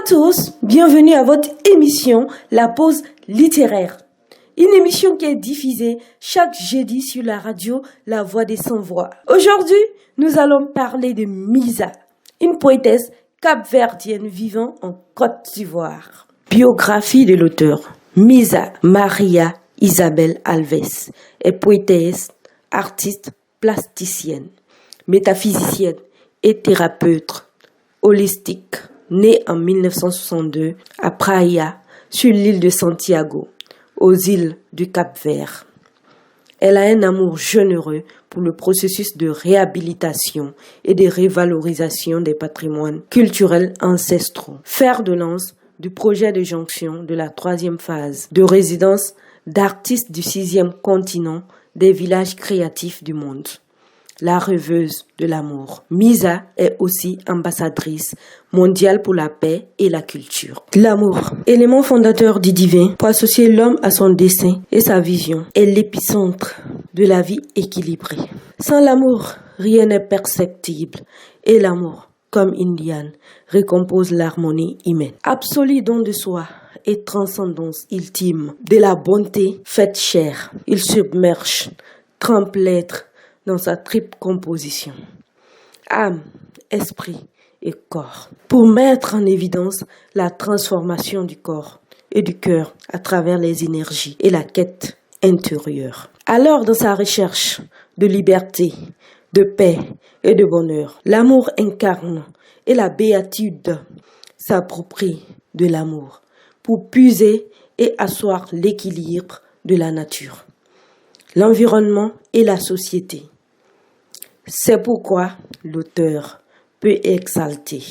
à tous, bienvenue à votre émission La Pause littéraire. Une émission qui est diffusée chaque jeudi sur la radio La Voix des Sans-Voix. Aujourd'hui, nous allons parler de Misa, une poétesse capverdienne vivant en Côte d'Ivoire. Biographie de l'auteur. Misa Maria Isabel Alves est poétesse, artiste, plasticienne, métaphysicienne et thérapeute holistique. Née en 1962 à Praia, sur l'île de Santiago, aux îles du Cap-Vert. Elle a un amour généreux pour le processus de réhabilitation et de révalorisation des patrimoines culturels ancestraux. Fer de lance du projet de jonction de la 3e phase de résidence d'artistes du 6e continent des villages créatifs du monde. La rêveuse de l'amour. Misa est aussi ambassadrice mondiale pour la paix et la culture. L'amour, élément fondateur du divin pour associer l'homme à son dessein et sa vision, est l'épicentre de la vie équilibrée. Sans l'amour, rien n'est perceptible et l'amour, comme une liane, récompose l'harmonie humaine. Absolu don de soi et transcendance ultime de la bonté faite chair, il submerge, trempe l'être dans sa triple composition, âme, esprit et corps, pour mettre en évidence la transformation du corps et du cœur à travers les énergies et la quête intérieure. Alors, dans sa recherche de liberté, de paix et de bonheur, l'amour incarne et la béatitude s'approprie de l'amour pour puiser et asseoir l'équilibre de la nature, l'environnement et la société. C'est pourquoi l'auteur peut exalter,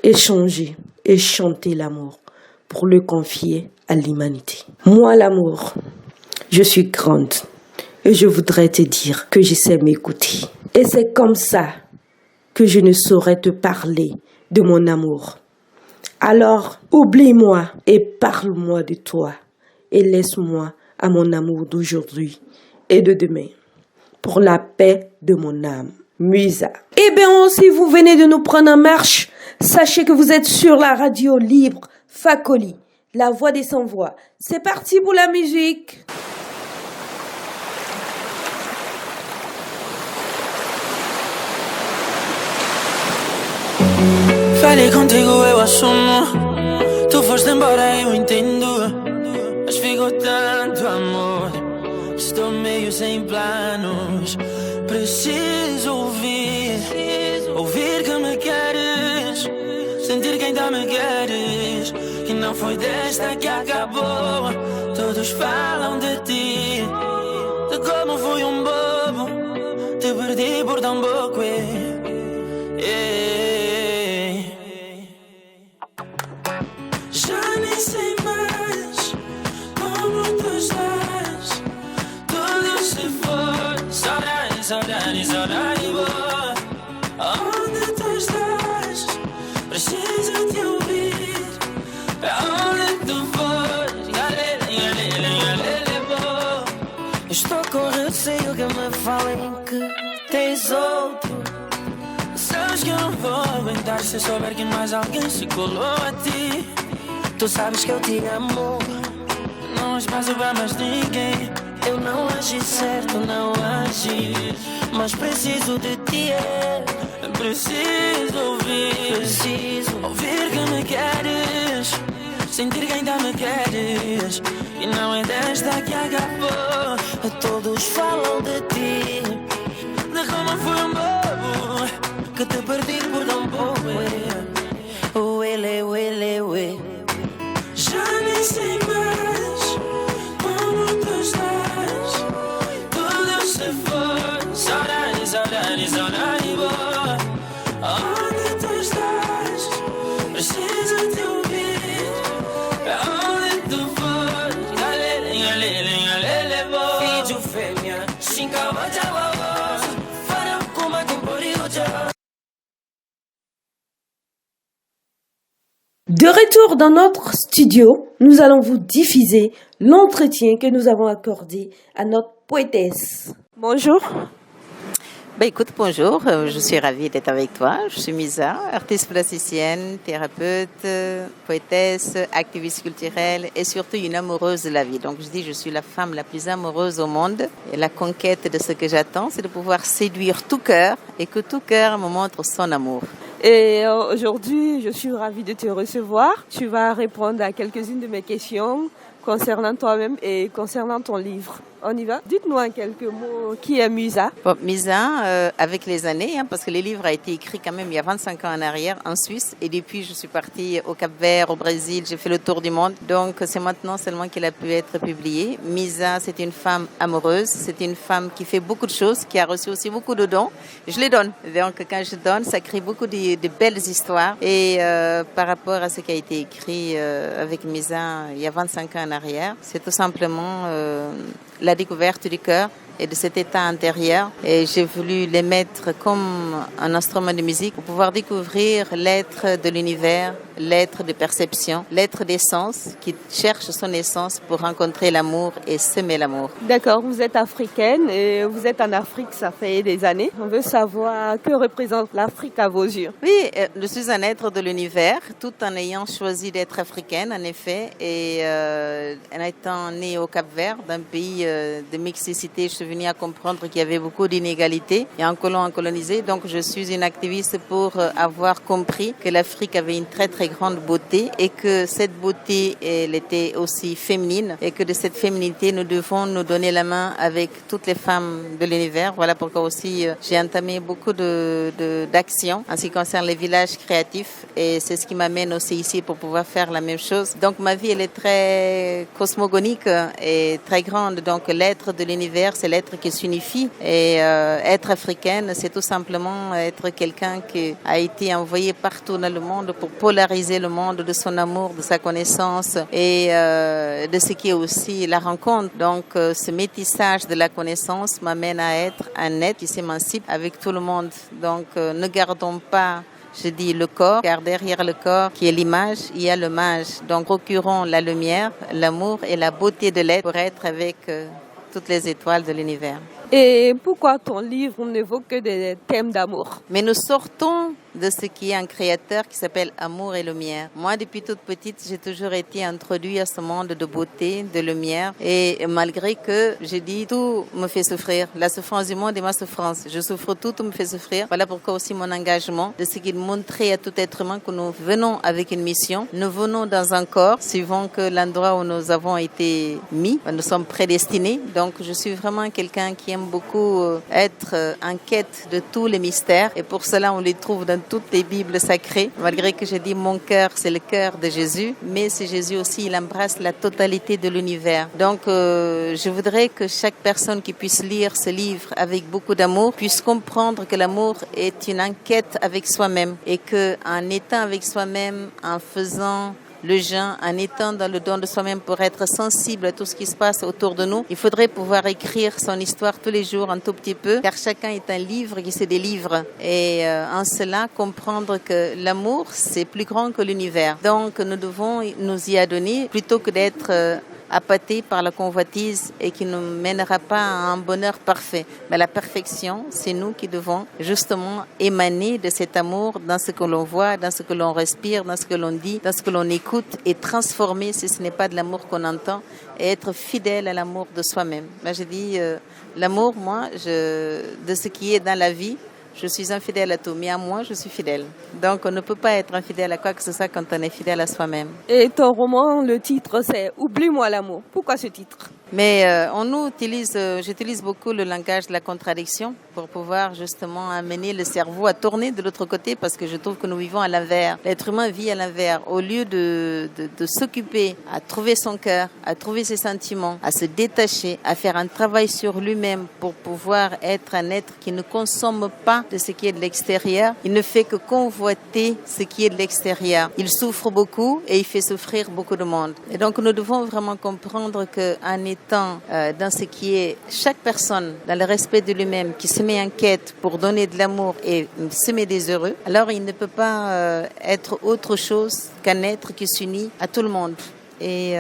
échanger et chanter l'amour pour le confier à l'humanité. Moi, l'amour, je suis grande et je voudrais te dire que je sais m'écouter. Et c'est comme ça que je ne saurais te parler de mon amour. Alors, oublie-moi et parle-moi de toi et laisse-moi à mon amour d'aujourd'hui et de demain, pour la paix de mon âme. Misa. Eh bien, si vous venez de nous prendre en marche, sachez que vous êtes sur la radio libre Fakoli, la voix des sans-voix. C'est parti pour la musique. Falei contigo, eu assumo. Tu foste embora, eu entendo. Mas ficou tanto amor. Estou meio sem planos. Preciso ouvir que me queres, sentir que ainda me queres, que não foi desta que acabou. Todos falam de ti, de como fui bobo, te perdi por tão pouco. Já nem sei mais como tu estás. Tudo se foi, saudade boa. Onde tu estás? Preciso te ouvir. Onde tu fores? Galele, boa. Estou com receio que me falem que tens outro. Sabes que eu não vou aguentar se souber que mais alguém se colou a ti. Tu sabes que eu te amo, não espaço para mais ninguém. Eu não agi certo, não agi, mas preciso de ti. Preciso ouvir que me queres, sentir que ainda me queres, e não é desta que acabou. Todos falam de ti, de como fui bobo, que te perdi por tão pouco. Já nem sei mais como tu estás. Tudo se foi, saudade boa. Onde tu estás? Preciso te ouvir. Onde tu fores? Galele, boa. Filho fêmea, xingava de voz. Farão como a comporiu já. De retour dans notre studio, nous allons vous diffuser l'entretien que nous avons accordé à notre poétesse. Bonjour. Écoute, bonjour, je suis ravie d'être avec toi. Je suis Misa, artiste plasticienne, thérapeute, poétesse, activiste culturelle et surtout une amoureuse de la vie. Donc je dis, je suis la femme la plus amoureuse au monde. Et la conquête de ce que j'attends, c'est de pouvoir séduire tout cœur et que tout cœur me montre son amour. Et aujourd'hui, je suis ravie de te recevoir. Tu vas répondre à quelques-unes de mes questions concernant toi-même et concernant ton livre. On y va? Dites-nous en quelques mots qui est Misa. Misa, avec les années, parce que le livre a été écrit quand même il y a 25 ans en arrière en Suisse et depuis je suis partie au Cap-Vert, au Brésil, j'ai fait le tour du monde. Donc c'est maintenant seulement qu'il a pu être publié. Misa, c'est une femme amoureuse, c'est une femme qui fait beaucoup de choses, qui a reçu aussi beaucoup de dons. Je les donne. Donc quand je donne, ça crée beaucoup de belles histoires. Et par rapport à ce qui a été écrit avec Misa il y a 25 ans en arrière, c'est tout simplement la découverte du cœur et de cet état intérieur. Et j'ai voulu les mettre comme un instrument de musique pour pouvoir découvrir l'être de l'univers, l'être de perception, l'être d'essence qui cherche son essence pour rencontrer l'amour et semer l'amour. D'accord, vous êtes africaine et vous êtes en Afrique, ça fait des années. On veut savoir que représente l'Afrique à vos yeux. Oui, je suis un être de l'univers, tout en ayant choisi d'être africaine, en effet, et en étant née au Cap-Vert, d'un pays de mixicité, je suis venue à comprendre qu'il y avait beaucoup d'inégalités et en colon colonisé. Donc je suis une activiste pour avoir compris que l'Afrique avait une très très grande beauté et que cette beauté, elle était aussi féminine et que de cette féminité, nous devons nous donner la main avec toutes les femmes de l'univers. Voilà pourquoi aussi j'ai entamé beaucoup d'actions en ce qui concerne les villages créatifs et c'est ce qui m'amène aussi ici pour pouvoir faire la même chose. Donc ma vie, elle est très cosmogonique et très grande. Donc l'être de l'univers, c'est l'être qui s'unifie et être africaine, c'est tout simplement être quelqu'un qui a été envoyé partout dans le monde pour polariser le monde de son amour, de sa connaissance et de ce qui est aussi la rencontre. Donc ce métissage de la connaissance m'amène à être un être qui s'émancipe avec tout le monde. Donc ne gardons pas, je dis, le corps, car derrière le corps, qui est l'image, il y a le mage. Donc procurons la lumière, l'amour et la beauté de l'être pour être avec toutes les étoiles de l'univers. Et pourquoi ton livre n'évoque que des thèmes d'amour? Mais nous sortons de ce qui est un créateur qui s'appelle Amour et Lumière. Moi, depuis toute petite, j'ai toujours été introduite à ce monde de beauté, de lumière. Et malgré que je dis tout me fait souffrir, la souffrance du monde est ma souffrance. Je souffre tout me fait souffrir. Voilà pourquoi aussi mon engagement de ce qu'il montrait à tout être humain que nous venons avec une mission. Nous venons dans un corps, suivant que l'endroit où nous avons été mis, nous sommes prédestinés. Donc, je suis vraiment quelqu'un qui aime beaucoup être en quête de tous les mystères. Et pour cela, on les trouve dans toutes les Bibles sacrées, malgré que je dis mon cœur, c'est le cœur de Jésus, mais c'est Jésus aussi, il embrasse la totalité de l'univers. Donc, je voudrais que chaque personne qui puisse lire ce livre avec beaucoup d'amour puisse comprendre que l'amour est une enquête avec soi-même et que en étant avec soi-même, en faisant le jeûne, en étant dans le don de soi-même pour être sensible à tout ce qui se passe autour de nous, il faudrait pouvoir écrire son histoire tous les jours un tout petit peu, car chacun est un livre qui se délivre. Et en cela, comprendre que l'amour, c'est plus grand que l'univers. Donc, nous devons nous y adonner plutôt que d'être appâté par la convoitise et qui ne mènera pas à un bonheur parfait. Mais la perfection, c'est nous qui devons justement émaner de cet amour dans ce que l'on voit, dans ce que l'on respire, dans ce que l'on dit, dans ce que l'on écoute et transformer, si ce n'est pas de l'amour qu'on entend, et être fidèle à l'amour de soi-même. Là, je dis, l'amour, moi, de ce qui est dans la vie, je suis infidèle à tout, mais à moi, je suis fidèle. Donc, on ne peut pas être infidèle à quoi que ce soit quand on est fidèle à soi-même. Et ton roman, le titre, c'est « Oublie-moi l'amour ». Pourquoi ce titre ? Mais j'utilise beaucoup le langage de la contradiction pour pouvoir justement amener le cerveau à tourner de l'autre côté parce que je trouve que nous vivons à l'envers. L'être humain vit à l'envers. Au lieu de s'occuper à trouver son cœur, à trouver ses sentiments, à se détacher, à faire un travail sur lui-même pour pouvoir être un être qui ne consomme pas de ce qui est de l'extérieur, il ne fait que convoiter ce qui est de l'extérieur. Il souffre beaucoup et il fait souffrir beaucoup de monde. Et donc nous devons vraiment comprendre qu'en étant dans ce qui est chaque personne, dans le respect de lui-même, qui se met en quête pour donner de l'amour et semer des heureux, alors il ne peut pas être autre chose qu'un être qui s'unit à tout le monde. Et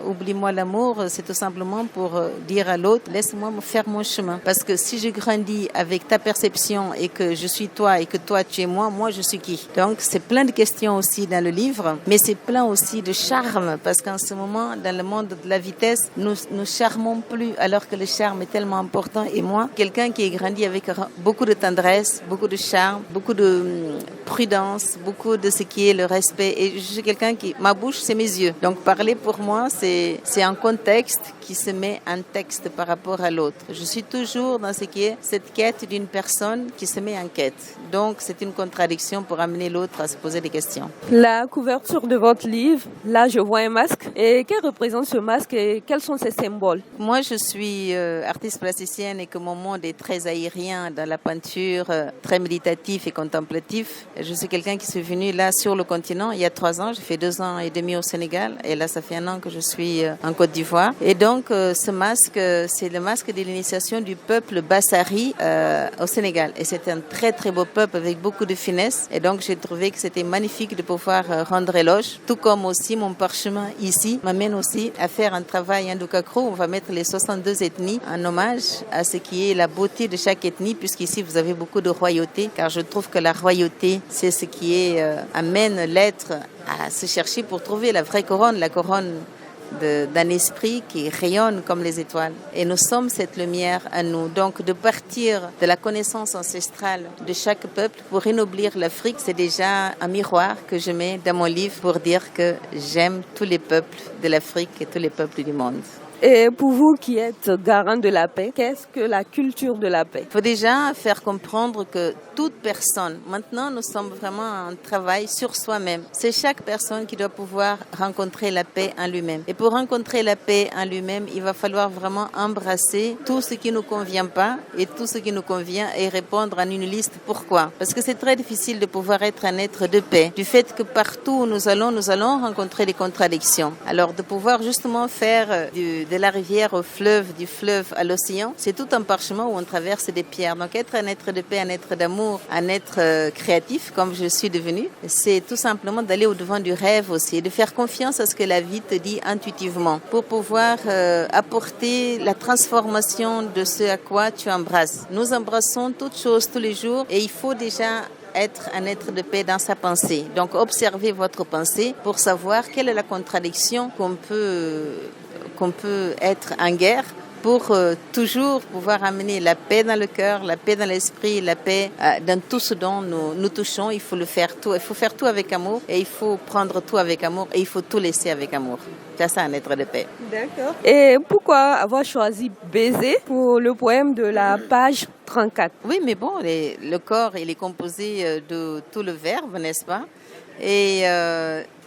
oublie-moi l'amour, c'est tout simplement pour dire à l'autre, laisse-moi me faire mon chemin. Parce que si je grandis avec ta perception et que je suis toi et que toi tu es moi je suis qui? Donc c'est plein de questions aussi dans le livre, mais c'est plein aussi de charme parce qu'en ce moment, dans le monde de la vitesse, nous charmons plus alors que le charme est tellement important. Et moi, quelqu'un qui est grandi avec beaucoup de tendresse, beaucoup de charme, beaucoup de prudence, beaucoup de ce qui est le respect. Et je suis quelqu'un qui, ma bouche, c'est mes yeux. Donc parler pour moi, c'est un contexte qui se met en texte par rapport à l'autre. Je suis toujours dans ce qui est cette quête d'une personne qui se met en quête. Donc c'est une contradiction pour amener l'autre à se poser des questions. La couverture de votre livre, là je vois un masque. Et quel représente ce masque et quels sont ses symboles? Moi je suis artiste plasticienne et que mon monde est très aérien dans la peinture, très méditatif et contemplatif. Je suis quelqu'un qui suis venu là sur le continent il y a 3 ans. J'ai fait 2 ans et demi au Sénégal et là ça fait 1 an que je suis en Côte d'Ivoire. Et donc ce masque, c'est le masque de l'initiation du peuple Bassari au Sénégal. Et c'est un très très beau peuple avec beaucoup de finesse. Et donc j'ai trouvé que c'était magnifique de pouvoir rendre éloge. Tout comme aussi mon parchemin ici m'amène aussi à faire un travail Ndukakro. On va mettre les 62 ethnies en hommage à ce qui est la beauté de chaque ethnie, puisqu'ici vous avez beaucoup de royauté, car je trouve que la royauté, c'est ce qui amène l'être à se chercher pour trouver la vraie couronne, la couronne d'un esprit qui rayonne comme les étoiles. Et nous sommes cette lumière à nous. Donc de partir de la connaissance ancestrale de chaque peuple pour ennoblir l'Afrique, c'est déjà un miroir que je mets dans mon livre pour dire que j'aime tous les peuples de l'Afrique et tous les peuples du monde. Et pour vous qui êtes garant de la paix, qu'est-ce que la culture de la paix? Il faut déjà faire comprendre que toute personne, maintenant nous sommes vraiment en travail sur soi-même. C'est chaque personne qui doit pouvoir rencontrer la paix en lui-même. Et pour rencontrer la paix en lui-même, il va falloir vraiment embrasser tout ce qui ne nous convient pas et tout ce qui nous convient et répondre en une liste. Pourquoi? Parce que c'est très difficile de pouvoir être un être de paix. Du fait que partout où nous allons rencontrer des contradictions. Alors de pouvoir justement faire de la rivière au fleuve, du fleuve à l'océan, c'est tout un parchemin où on traverse des pierres. Donc être un être de paix, un être d'amour, un être créatif comme je suis devenue, c'est tout simplement d'aller au-devant du rêve aussi et de faire confiance à ce que la vie te dit intuitivement pour pouvoir apporter la transformation de ce à quoi tu embrasses. Nous embrassons toutes choses tous les jours et il faut déjà être un être de paix dans sa pensée. Donc observez votre pensée pour savoir quelle est la contradiction qu'on peut être en guerre pour toujours pouvoir amener la paix dans le cœur, la paix dans l'esprit, la paix dans tout ce dont nous touchons. Il faut le faire tout. Il faut faire tout avec amour et il faut prendre tout avec amour et il faut tout laisser avec amour. C'est ça un être de paix. D'accord. Et pourquoi avoir choisi Baiser pour le poème de la page 34? Oui, mais bon, le corps, il est composé de tout le verbe, n'est-ce pas? Et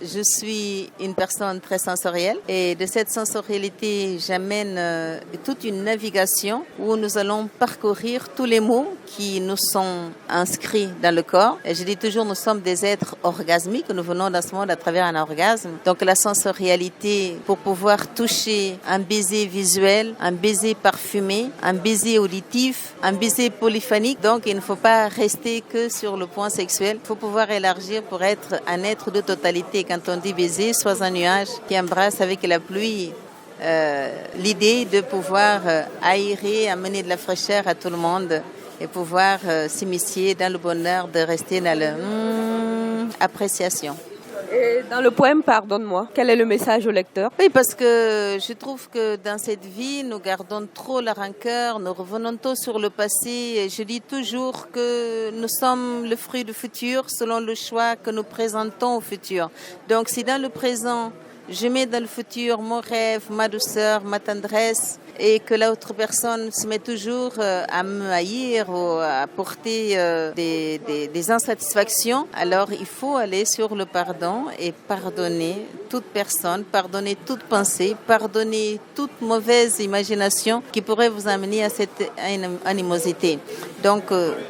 je suis une personne très sensorielle et de cette sensorialité, j'amène toute une navigation où nous allons parcourir tous les mots qui nous sont inscrits dans le corps. Et je dis toujours, nous sommes des êtres orgasmiques, nous venons dans ce monde à travers un orgasme. Donc la sensorialité pour pouvoir toucher un baiser visuel, un baiser parfumé, un baiser auditif, un baiser polyphonique. Donc il ne faut pas rester que sur le point sexuel, il faut pouvoir élargir pour être un être de totalité. Quand on dit baiser, soit un nuage qui embrasse avec la pluie. L'idée de pouvoir aérer, amener de la fraîcheur à tout le monde et pouvoir s'immiscer dans le bonheur de rester dans l'appréciation. Et dans le poème Pardonne-moi, quel est le message au lecteur? Oui, parce que je trouve que dans cette vie, nous gardons trop la rancœur, nous revenons trop sur le passé. Et je dis toujours que nous sommes le fruit du futur selon le choix que nous présentons au futur. Donc si dans le présent, je mets dans le futur mon rêve, ma douceur, ma tendresse, et que l'autre personne se met toujours à me haïr ou à porter des insatisfactions, alors il faut aller sur le pardon et pardonner toute personne, pardonner toute pensée, pardonner toute mauvaise imagination qui pourrait vous amener à cette animosité. Donc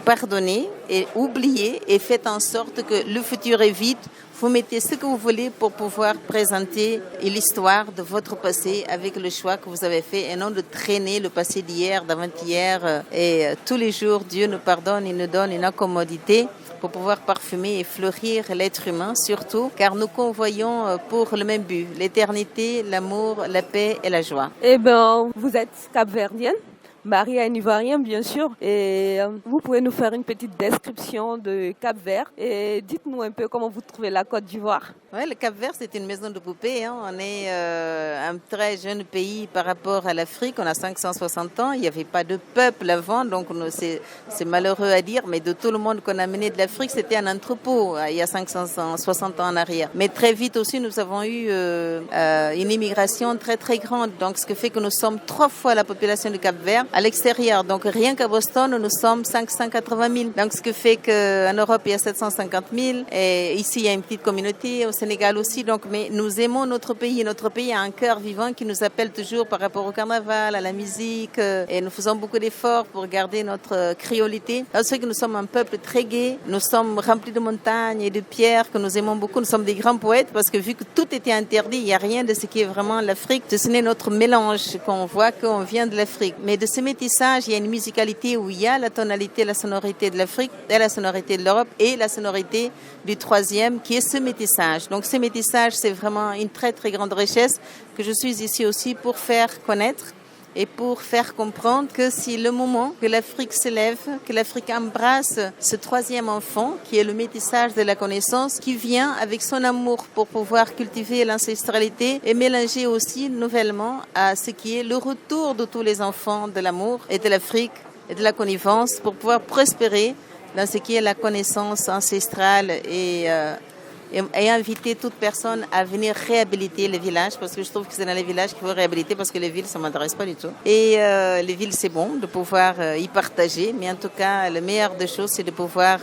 pardonnez et oubliez et faites en sorte que le futur est vide. Vous mettez ce que vous voulez pour pouvoir présenter l'histoire de votre passé avec le choix que vous avez fait et non de traîner le passé d'hier, d'avant-hier. Et tous les jours, Dieu nous pardonne, il nous donne une incommodité pour pouvoir parfumer et fleurir l'être humain, surtout, car nous convoyons pour le même but, l'éternité, l'amour, la paix et la joie. Eh bien, vous êtes capverdienne, mariée à un Ivoirien, bien sûr. Et vous pouvez nous faire une petite description de Cap-Vert et dites-nous un peu comment vous trouvez la Côte d'Ivoire. Ouais, le Cap-Vert, c'est une maison de poupée. Hein. On est un très jeune pays par rapport à l'Afrique. On a 560 ans. Il n'y avait pas de peuple avant, donc c'est malheureux à dire, mais de tout le monde qu'on a amené de l'Afrique, c'était un entrepôt il y a 560 ans en arrière. Mais très vite aussi, nous avons eu une immigration très très grande. Donc, ce qui fait que nous sommes 3 fois la population du Cap-Vert à l'extérieur. Donc, rien qu'à Boston, nous sommes 580 000. Donc, ce qui fait qu'en Europe, il y a 750 000. Et ici, il y a une petite communauté. Au Sénégal aussi. Donc, mais nous aimons notre pays. Notre pays a un cœur vivant qui nous appelle toujours par rapport au carnaval, à la musique. Et nous faisons beaucoup d'efforts pour garder notre créolité. C'est que nous sommes un peuple très gai. Nous sommes remplis de montagnes et de pierres que nous aimons beaucoup. Nous sommes des grands poètes parce que vu que tout était interdit, il n'y a rien de ce qui est vraiment l'Afrique. Ce n'est notre mélange qu'on voit qu'on vient de l'Afrique. Mais de ce métissage, il y a une musicalité où il y a la tonalité, la sonorité de l'Afrique et la sonorité de l'Europe et la sonorité du troisième qui est ce métissage. Donc ce métissage, c'est vraiment une très très grande richesse que je suis ici aussi pour faire connaître et pour faire comprendre que c'est le moment que l'Afrique se lève, que l'Afrique embrasse ce troisième enfant qui est le métissage de la connaissance, qui vient avec son amour pour pouvoir cultiver l'ancestralité et mélanger aussi nouvellement à ce qui est le retour de tous les enfants de l'amour et de l'Afrique et de la connivence pour pouvoir prospérer dans ce qui est la connaissance ancestrale et inviter toute personne à venir réhabiliter les villages parce que je trouve que c'est dans les villages qu'il faut réhabiliter parce que les villes, ça ne m'intéresse pas du tout. Et les villes, c'est bon de pouvoir y partager, mais en tout cas, le meilleur des choses, c'est de pouvoir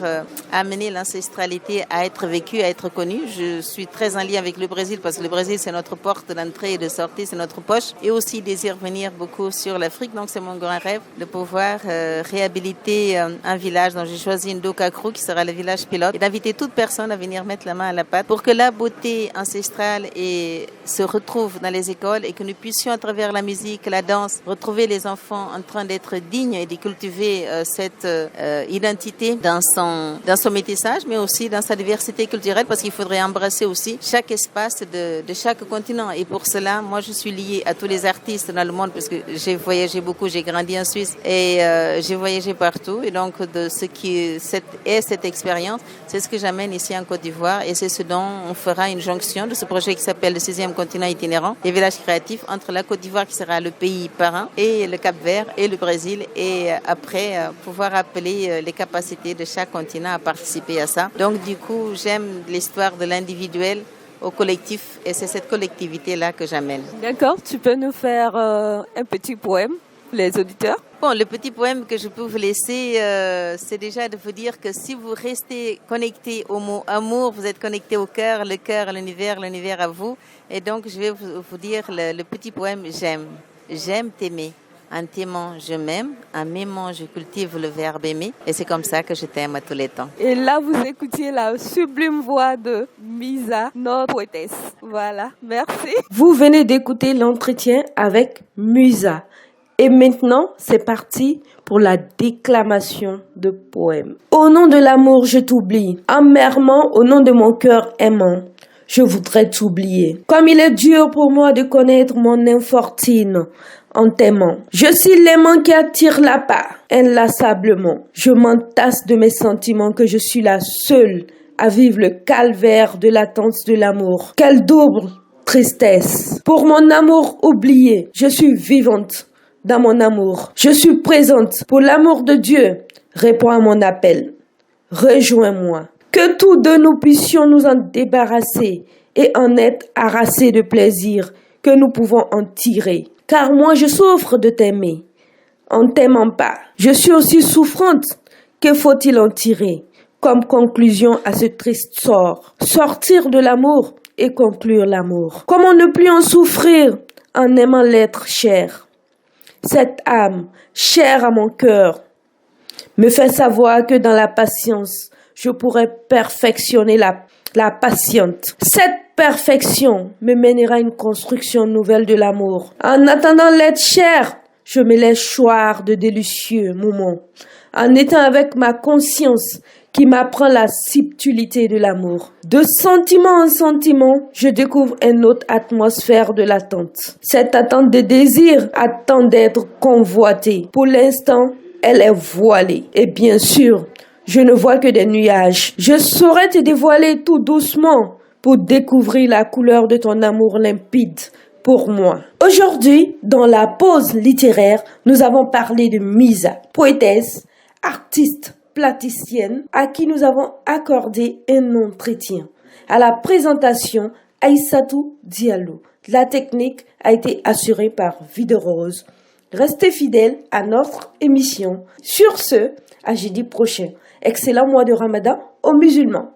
amener l'ancestralité à être vécue, à être connue. Je suis très en lien avec le Brésil parce que le Brésil, c'est notre porte d'entrée et de sortie, c'est notre poche. Et aussi désire venir beaucoup sur l'Afrique, donc c'est mon grand rêve de pouvoir réhabiliter un village dont j'ai choisi Ndokakru, qui sera le village pilote, et d'inviter toute personne à venir mettre la main à la pâte pour que la beauté ancestrale se retrouve dans les écoles et que nous puissions à travers la musique, la danse, retrouver les enfants en train d'être dignes et de cultiver cette identité dans son métissage, mais aussi dans sa diversité culturelle parce qu'il faudrait embrasser aussi chaque espace de chaque continent. Et pour cela, moi je suis liée à tous les artistes dans le monde parce que j'ai voyagé beaucoup, j'ai grandi en Suisse et j'ai voyagé partout. Et donc de ce qui est cette expérience, c'est ce que j'amène ici en Côte d'Ivoire et c'est ce dont on fera une jonction de ce projet qui s'appelle le 6e continent itinérant, les villages créatifs entre la Côte d'Ivoire qui sera le pays parrain et le Cap-Vert et le Brésil et après pouvoir appeler les capacités de chaque continent à participer à ça. Donc du coup, j'aime l'histoire de l'individuel au collectif et c'est cette collectivité-là que j'amène. D'accord, tu peux nous faire un petit poème pour les auditeurs? Bon, le petit poème que je peux vous laisser, c'est déjà de vous dire que si vous restez connecté au mot amour, vous êtes connecté au cœur à l'univers, l'univers à vous. Et donc, je vais vous dire le petit poème « J'aime ». J'aime t'aimer. En t'aimant, je m'aime. En m'aimant, je cultive le verbe aimer. Et c'est comme ça que je t'aime à tous les temps. Et là, vous écoutiez la sublime voix de Musa, notre poétesse. Voilà, merci. Vous venez d'écouter l'entretien avec Musa. Et maintenant, c'est parti pour la déclamation de poèmes. Au nom de l'amour, je t'oublie. Amèrement, au nom de mon cœur aimant, je voudrais t'oublier. Comme il est dur pour moi de connaître mon infortune en t'aimant. Je suis l'aimant qui attire la part, inlassablement. Je m'entasse de mes sentiments que je suis la seule à vivre le calvaire de l'attente de l'amour. Quelle double tristesse. Pour mon amour oublié, je suis vivante. Dans mon amour, je suis présente. Pour l'amour de Dieu, réponds à mon appel. Rejoins-moi. Que tous deux nous puissions nous en débarrasser et en être harassés de plaisir que nous pouvons en tirer. Car moi je souffre de t'aimer. En t'aimant pas, je suis aussi souffrante. Que faut-il en tirer comme conclusion à ce triste sort? Sortir de l'amour et conclure l'amour. Comment ne plus en souffrir en aimant l'être cher? Cette âme, chère à mon cœur, me fait savoir que dans la patience, je pourrais perfectionner la patiente. Cette perfection me mènera à une construction nouvelle de l'amour. En attendant l'être cher, je me laisse choir de délicieux moments. En étant avec ma conscience qui m'apprend la subtilité de l'amour. De sentiment en sentiment, je découvre une autre atmosphère de l'attente. Cette attente de désir attend d'être convoitée. Pour l'instant, elle est voilée. Et bien sûr, je ne vois que des nuages. Je saurais te dévoiler tout doucement pour découvrir la couleur de ton amour limpide pour moi. Aujourd'hui, dans la pause littéraire, nous avons parlé de Misa, poétesse, artiste, plasticienne, à qui nous avons accordé un entretien. À la présentation, Aïssatou Diallo. La technique a été assurée par Vide Rose. Restez fidèles à notre émission. Sur ce, à jeudi prochain. Excellent mois de Ramadan aux musulmans.